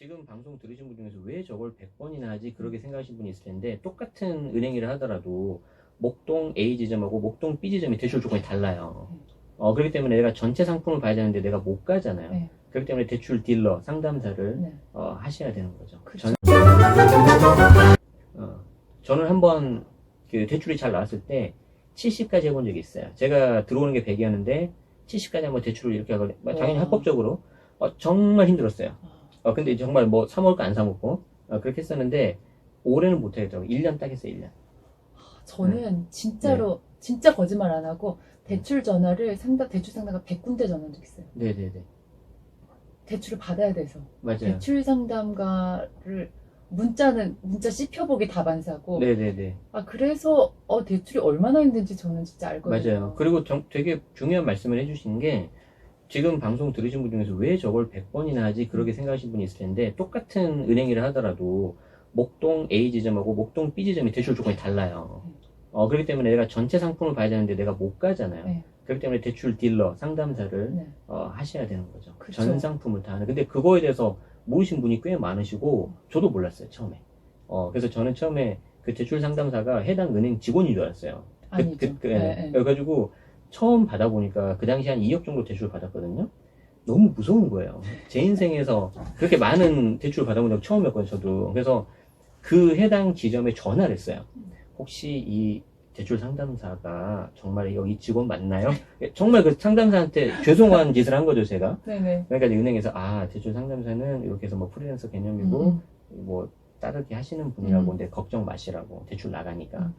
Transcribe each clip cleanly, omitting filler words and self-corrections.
지금 방송 들으신 분 중에서 왜 저걸 100번이나 하지? 그렇게 생각하시는 분이 있을 텐데, 똑같은 은행이라 하더라도 목동 A 지점하고 목동 B 지점이 대출 조건이 달라요. 그렇기 때문에 내가 전체 상품을 봐야 되는데 내가 못 가잖아요. 네. 그렇기 때문에 대출 딜러, 상담사를 네. 하셔야 되는 거죠. 그렇죠. 저는 한번 그 대출이 잘 나왔을 때 70까지 해본 적이 있어요. 제가 들어오는 게 100이었는데 70까지 한번 대출을 이렇게 하고 당연히 와. 합법적으로 정말 힘들었어요. 근데 정말 뭐 사먹을 거 안 사먹고 그렇게 했었는데 올해는 못하겠더라고요. 1년 딱 했어요. 1년. 저는 진짜로 진짜 거짓말 안 하고 대출 전화를 대출 상담가 100군데 전화한 적 있어요. 네네네. 대출을 받아야 돼서. 맞아요. 대출 상담가를 문자 씹혀보기 다반사고. 네네네. 그래서 대출이 얼마나 힘든지 저는 진짜 알거든요. 맞아요. 그리고 되게 중요한 말씀을 해주시는 게, 지금 방송 들으신 분 중에서 왜 저걸 100번이나 하지? 그렇게 생각하시는 분이 있을 텐데, 똑같은 은행이라 하더라도 목동 A 지점하고 목동 B 지점이 대출 조건이 달라요. 그렇기 때문에 내가 전체 상품을 봐야 되는데 내가 못 가잖아요. 네. 그렇기 때문에 대출 딜러, 상담사를 네. 하셔야 되는 거죠. 그쵸. 전 상품을 다 하는. 근데 그거에 대해서 모르신 분이 꽤 많으시고, 저도 몰랐어요, 처음에. 그래서 저는 처음에 그 대출 상담사가 해당 은행 직원인 줄 알았어요. 아니죠. 네. 그래가지고 처음 받아보니까 그 당시 한 2억 정도 대출을 받았거든요. 너무 무서운 거예요. 제 인생에서 그렇게 많은 대출을 받아본 적 처음이었거든요, 저도. 그래서 그 해당 지점에 전화를 했어요. 혹시 이 대출 상담사가 정말 여기 직원 맞나요? 정말 그 상담사한테 죄송한 짓을 한 거죠, 제가. 네네. 그러니까 이제 은행에서 대출 상담사는 이렇게 해서 뭐 프리랜서 개념이고 뭐 따르게 하시는 분이라고 근데 걱정 마시라고 대출 나가니까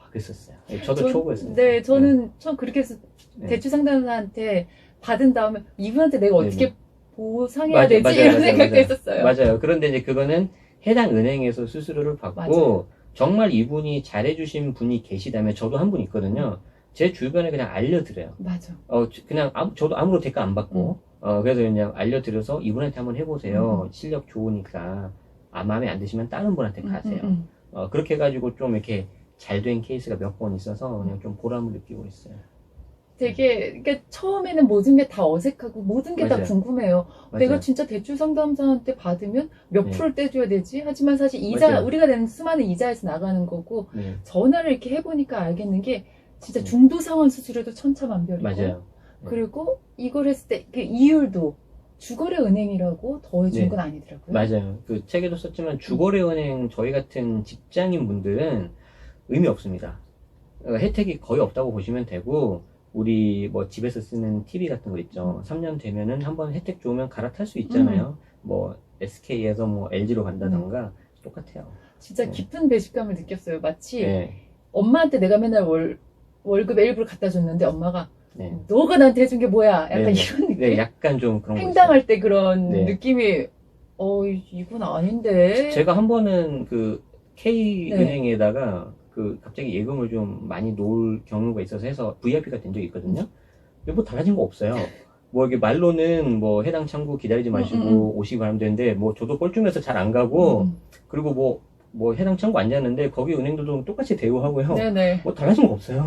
그랬었어요. 저도 초보였어요. 네, 저는 처음 그렇게 해서 네. 대출 상담사한테 받은 다음에 이분한테 내가 어떻게 네네. 보상해야 되지? 이런 생각도 했었어요. 맞아요. 그런데 이제 그거는 해당 은행에서 수수료를 받고 맞아요. 정말 이분이 잘해주신 분이 계시다면, 저도 한 분 있거든요. 제 주변에 그냥 알려드려요. 맞아. 그냥 저도 아무런 대가 안 받고 그래서 그냥 알려드려서 이분한테 한번 해보세요. 실력 좋으니까 마음에 안 드시면 다른 분한테 가세요. 그렇게 해가지고 좀 이렇게 잘 된 케이스가 몇 번 있어서 그냥 좀 보람을 느끼고 있어요. 되게 그러니까 처음에는 모든 게 다 어색하고 모든 게 다 맞아요. 궁금해요. 맞아요. 내가 진짜 대출 상담사한테 받으면 몇 네. 프로를 떼줘야 되지? 하지만 사실 이자, 맞아요. 우리가 내는 수많은 이자에서 나가는 거고, 네. 전화를 이렇게 해보니까 알겠는 게 진짜 네. 중도상환 수수료도 천차만별이고, 맞아요. 네. 그리고 이걸 했을 때 그 이율도 주거래 은행이라고 더해준 네. 건 아니더라고요. 맞아요. 그 책에도 썼지만 주거래 은행 저희 같은 직장인 분들은 의미 없습니다. 혜택이 거의 없다고 보시면 되고, 우리 뭐 집에서 쓰는 TV 같은 거 있죠. 3년 되면은 한번 혜택 좋으면 갈아탈 수 있잖아요. 뭐 SK에서 뭐 LG로 간다던가 똑같아요. 진짜 네. 깊은 배신감을 느꼈어요. 마치 네. 엄마한테 내가 맨날 월급 일부를 갖다 줬는데 엄마가 네. 너가 나한테 해준 게 뭐야? 약간 네. 이런 느낌? 네, 약간 좀 그런 거 있어요. 횡당할 때 그런 네. 느낌이 이건 아닌데. 제가 한 번은 그 네. K은행에다가 갑자기 예금을 좀 많이 놓을 경우가 있어서 해서 VIP가 된 적이 있거든요. 근데 뭐 달라진 거 없어요. 뭐 이게 말로는 뭐 해당 창구 기다리지 마시고 오시기 바라면 되는데, 뭐 저도 뻘쭘해서 잘 안 가고, 그리고 뭐 해당 창구 앉았는데 거기 은행들도 똑같이 대우하고요. 네네. 뭐 달라진 거 없어요.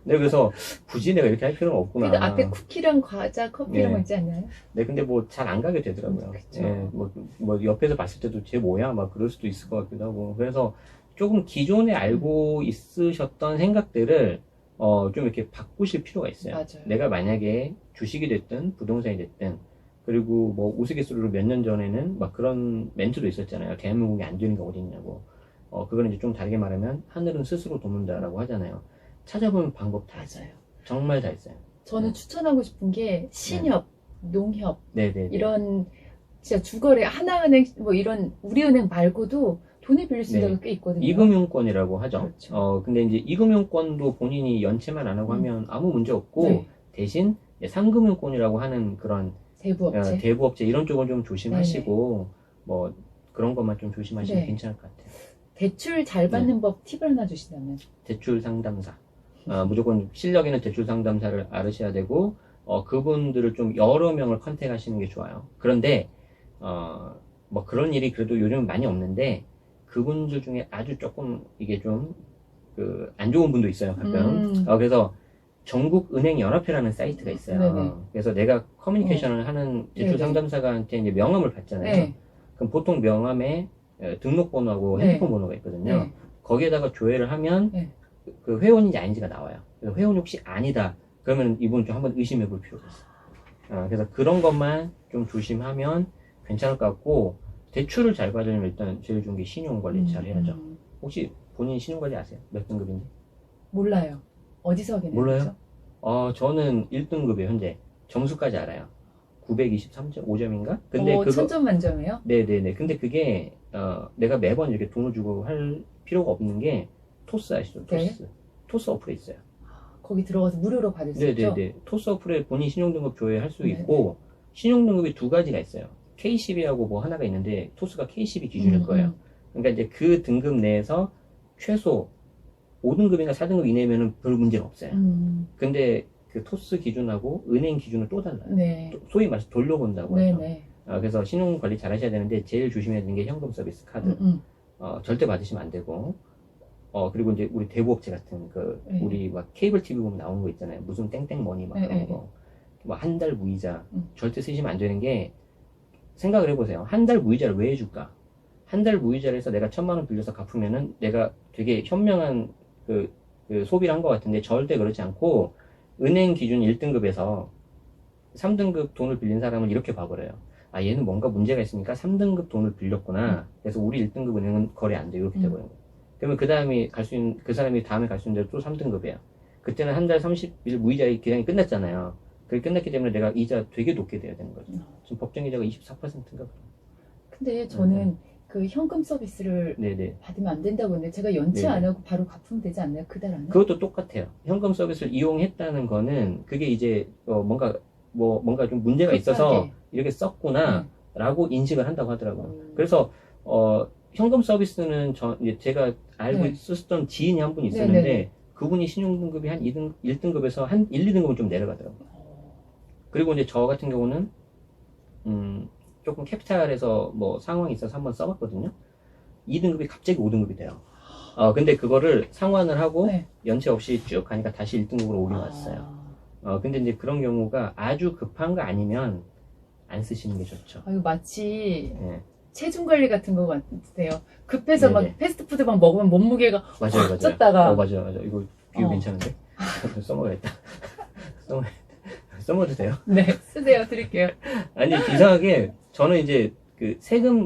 네, 그래서 굳이 내가 이렇게 할 필요는 없구나. 그래도 앞에 쿠키랑 과자, 커피 이런 거 있지 않나요? 네, 근데 뭐 잘 안 가게 되더라고요. 그쵸. 예, 뭐 옆에서 봤을 때도 쟤 뭐야? 막 그럴 수도 있을 것 같기도 하고. 그래서 조금 기존에 알고 있으셨던 생각들을 좀 이렇게 바꾸실 필요가 있어요. 맞아요. 내가 만약에 주식이 됐든 부동산이 됐든, 그리고 뭐 우스갯소리로 몇 년 전에는 막 그런 멘트도 있었잖아요. 대한민국이 안 되는 게 어딨냐고. 그거는 이제 좀 다르게 말하면 하늘은 스스로 돕는다라고 하잖아요. 찾아보면 방법 다 있어요. 정말 다 있어요. 저는 추천하고 싶은 게 신협, 농협 네네. 이런 진짜 주거래 하나은행 뭐 이런 우리은행 말고도 돈을 빌릴 수 있는 데가 꽤 있거든요. 이금융권이라고 하죠. 그렇죠. 근데 이제 이금융권도 본인이 연체만 안 하고 하면 아무 문제 없고, 네. 대신 상금융권이라고 하는 그런 대부업체. 대부업체 이런 쪽은 좀 조심하시고, 뭐 그런 것만 좀 조심하시면 네. 괜찮을 것 같아요. 대출 잘 받는 법 팁을 하나 주시다면. 대출 상담사. 무조건 실력 있는 대출 상담사를 알으셔야 되고, 그분들을 좀 여러 명을 컨택하시는 게 좋아요. 그런데 뭐 그런 일이 그래도 요즘 많이 없는데, 그분들 중에 아주 조금 이게 좀 안 좋은 분도 있어요, 가끔. 그래서 전국은행연합회라는 사이트가 있어요. 네네. 그래서 내가 커뮤니케이션을 하는 대출 네네. 상담사한테 이제 명함을 받잖아요. 네. 그럼 보통 명함에 등록번호하고 네. 핸드폰 번호가 있거든요. 네. 거기에다가 조회를 하면 네. 그 회원인지 아닌지가 나와요. 그래서 회원이 혹시 아니다. 그러면 이분 좀 한번 의심해 볼 필요가 있어요. 그래서 그런 것만 좀 조심하면 괜찮을 것 같고, 대출을 잘 받으려면 일단 제일 좋은 게 신용 관리 잘 해야죠. 혹시 본인 신용 관리 아세요? 몇 등급인지? 몰라요. 어디서 확인해요? 몰라요? 저는 1등급이에요, 현재. 점수까지 알아요. 923.5점인가? 근데 그거, 천점 만점이에요? 네네네. 근데 그게, 내가 매번 이렇게 돈을 주고 할 필요가 없는 게, 토스 아시죠? 토스. 네. 토스 어플에 있어요. 거기 들어가서 무료로 받을 수 있죠? 네네네. 토스 어플에 본인 신용등급 조회할 수 네네. 있고, 신용등급이 두 가지가 있어요. K12하고 뭐 하나가 있는데, 토스가 K12 기준일 거예요. 그러니까 이제 그 등급 내에서 최소 5등급이나 4등급 이내면은 별 문제는 없어요. 근데 그 토스 기준하고 은행 기준은 또 달라요. 네. 소위 말해서 돌려본다고 하죠. 네네. 그래서 신용 관리 잘 하셔야 되는데 제일 조심해야 되는 게 현금 서비스 카드. 절대 받으시면 안 되고. 그리고 이제 우리 대부업체 같은 네. 우리 막 케이블 TV 보면 나오는 거 있잖아요. 무슨 땡땡머니 막 네, 그런 네. 거. 뭐 한 달 무이자. 음. 절대 쓰시면 안 되는 게, 생각을 해보세요. 한 달 무이자를 왜 해줄까? 한 달 무이자를 해서 내가 1,000만 원 빌려서 갚으면은 내가 되게 현명한 그 소비를 한 것 같은데, 절대 그렇지 않고, 은행 기준 1등급에서 3등급 돈을 빌린 사람은 이렇게 봐버려요. 얘는 뭔가 문제가 있으니까 3등급 돈을 빌렸구나. 그래서 우리 1등급 은행은 거래 안 돼. 이렇게 돼버려요. 그러면 그 다음에 그 사람이 다음에 갈 수 있는 대로 또 3등급이에요. 그때는 한 달 30일 무이자 기간이 끝났잖아요. 그게 끝났기 때문에 내가 이자 되게 높게 돼야 되는 거죠. 지금 법정 이자가 24%인가? 근데 저는 그 현금 서비스를 네네. 받으면 안 된다고 했는데 제가 연체 네네. 안 하고 바로 갚으면 되지 않나요? 그달 안에? 그것도 똑같아요. 현금 서비스를 이용했다는 거는 그게 이제 뭔가 좀 문제가 있어서 급하게. 이렇게 썼구나 라고 인식을 한다고 하더라고요. 음. 그래서 현금 서비스는 이제 제가 알고 네. 있었던 지인이 한 분 있었는데, 네네네. 그분이 신용등급이 한 1등급에서 한 1, 2등급은 좀 내려가더라고요. 그리고 이제 저 같은 경우는 조금 캐피탈에서 뭐 상황이 있어서 한번 써봤거든요. 2등급이 갑자기 5등급이 돼요. 근데 그거를 상환을 하고 네. 연체 없이 쭉 가니까 다시 1등급으로 올려왔어요. 근데 이제 그런 경우가 아주 급한 거 아니면 안 쓰시는 게 좋죠. 이거 마치 네. 체중 관리 같은 거 같아요. 급해서 네네. 막 패스트푸드 막 먹으면 몸무게가 맞아요, 확 쪘다가. 맞아요. 이거 비유 괜찮은데? 써먹어야겠다. 써먹어도 돼요? 네, 쓰세요. 드릴게요. 아니, 이상하게, 저는 이제,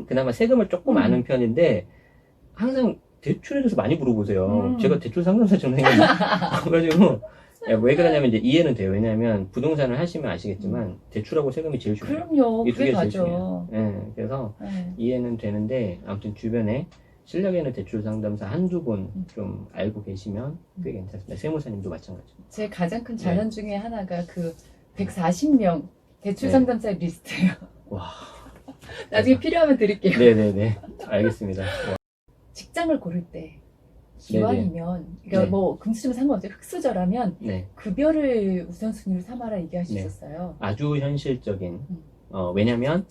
그나마 세금을 조금 아는 편인데, 항상 대출에 대해서 많이 물어보세요. 제가 대출 상담사 전화해가지고, 그래가지고, 왜 그러냐면, 이제 이해는 돼요. 왜냐면, 부동산을 하시면 아시겠지만, 대출하고 세금이 제일 중요해요. 그럼요. 이 두 그게 개가 제일 가죠. 중요해요. 네, 그래서 네. 이해는 되는데, 아무튼 주변에 실력 있는 대출 상담사 한두 분 좀 알고 계시면 꽤 괜찮습니다. 세무사님도 마찬가지. 제 가장 큰 자랑 중에 하나가 그 140명 대출 네. 상담사 리스트예요. 와. 나중에 필요하면 드릴게요. 네네네. 알겠습니다. 직장을 고를 때 기왕이면 그러니까 네. 뭐 금수저면 상관없죠. 흑수저라면 네. 급여를 우선순위로 삼아라 얘기하셨었어요. 아주 현실적인, 왜냐면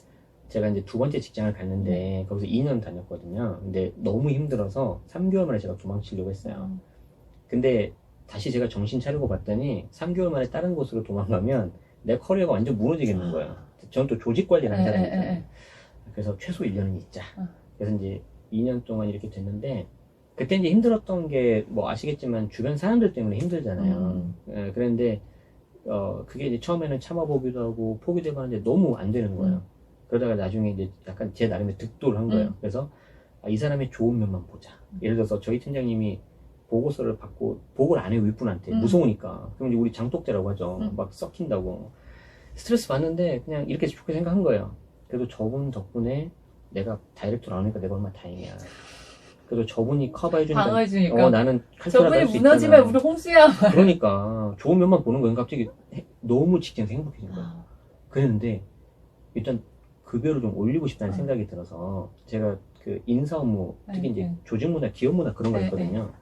제가 이제 두 번째 직장을 갔는데 거기서 2년 다녔거든요. 근데 너무 힘들어서 3개월 만에 제가 도망치려고 했어요. 근데 다시 제가 정신 차리고 봤더니 3개월 만에 다른 곳으로 도망가면 내 커리어가 완전 무너지겠는 거예요. 저는 또 조직 관리를 한 사람이잖아요. 그래서 최소 1년은 있자. 그래서 이제 2년 동안 이렇게 됐는데, 그때 이제 힘들었던 게 뭐 아시겠지만 주변 사람들 때문에 힘들잖아요. 그런데 그게 이제 처음에는 참아보기도 하고 포기되고 하는데 너무 안 되는 거예요. 그러다가 나중에 이제 약간 제 나름의 득도를 한 거예요. 그래서 이 사람의 좋은 면만 보자. 예를 들어서 저희 팀장님이 보고서를 받고 보고를 안 해요, 윗분한테. 무서우니까. 그럼 이제 우리 장독대라고 하죠. 막 썩힌다고. 스트레스 받는데 그냥 이렇게 좋게 생각한 거예요. 그래도 저분 덕분에 내가 다이렉트로 나오니까 내가 얼마나 다행이야. 그래도 저분이 커버해주니까. 방어해주니까. 나는 칼퇴라도 저분이 할 수 무너지면 있잖아. 우리 홍수야. 그러니까 좋은 면만 보는 거예요. 갑자기 너무 직장에서 행복해진 거예요. 그랬는데 일단 급여를 좀 올리고 싶다는 생각이 들어서, 제가 그 인사 업무, 특히 이제 조직 문화, 기업 문화 그런 거 있거든요.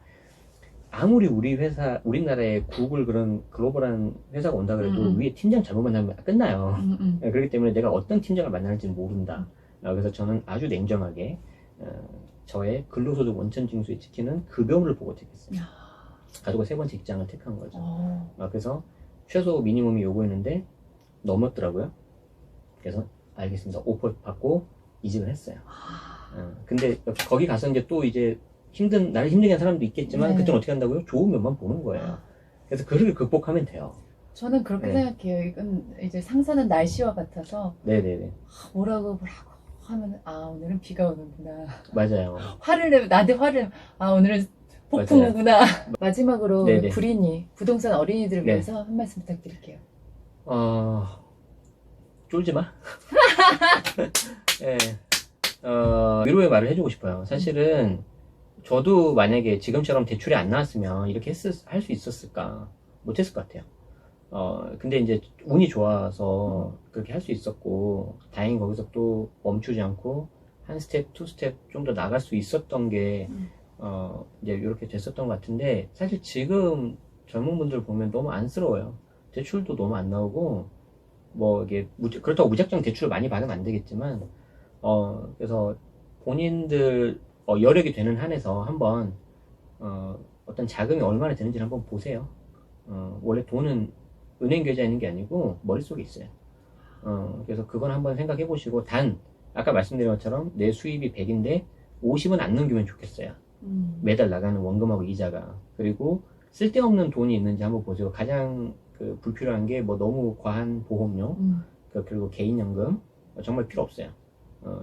아무리 우리나라에 구글 그런 글로벌한 회사가 온다 그래도 위에 팀장 잘못 만나면 끝나요. 그렇기 때문에 내가 어떤 팀장을 만날지는 모른다. 그래서 저는 아주 냉정하게 저의 근로소득 원천 징수에 찍히는 급여를 보고 택했어요. 가지고 세 번째 직장을 택한 거죠. 그래서 최소 미니멈이 요구했는데 넘었더라고요. 그래서 알겠습니다. 오퍼 받고 이직을 했어요. 근데 거기 가서 이제 또 이제 나를 힘들게 한 사람도 있겠지만 네. 그때는 어떻게 한다고요? 좋은 면만 보는 거예요. 그래서 그를 극복하면 돼요. 저는 그렇게 네. 생각해요. 이건 이제 상사는 날씨와 같아서 네네네. 뭐라고 하면 오늘은 비가 오는구나. 맞아요. 화를 내면 나한테 화를 내면 오늘은 폭풍우구나. 마지막으로 네네. 불인이 부동산 어린이들을 네. 위해서 한 말씀 부탁드릴게요. 쫄지 마. 예. 위로의 말을 해주고 싶어요. 사실은 저도 만약에 지금처럼 대출이 안 나왔으면 이렇게 할 수 있었을까? 못했을 것 같아요. 근데 이제 운이 좋아서 그렇게 할 수 있었고, 다행히 거기서 또 멈추지 않고, 한 스텝, 투 스텝 좀 더 나갈 수 있었던 게, 이제 이렇게 됐었던 것 같은데, 사실 지금 젊은 분들 보면 너무 안쓰러워요. 대출도 너무 안 나오고, 뭐, 이게, 그렇다고 무작정 대출을 많이 받으면 안 되겠지만, 그래서 본인들, 여력이 되는 한에서 한번, 어떤 자금이 얼마나 되는지를 한번 보세요. 원래 돈은 은행 계좌에 있는 게 아니고 머릿속에 있어요. 그래서 그건 한번 생각해 보시고, 아까 말씀드린 것처럼 내 수입이 100인데 50은 안 넘기면 좋겠어요. 매달 나가는 원금하고 이자가. 그리고 쓸데없는 돈이 있는지 한번 보세요. 가장 불필요한 게 뭐 너무 과한 보험료, 그리고 개인연금, 정말 필요 없어요.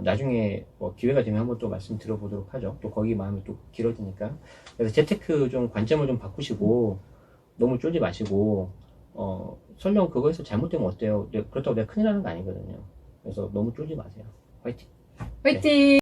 나중에 뭐 기회가 되면 한번 또 말씀 드려보도록 하죠. 또 거기 마음이 또 길어지니까. 그래서 재테크 좀 관점을 좀 바꾸시고, 너무 쫄지 마시고, 설령 그거에서 잘못되면 어때요? 그렇다고 내가 큰일 나는 거 아니거든요. 그래서 너무 쫄지 마세요. 화이팅! 화이팅!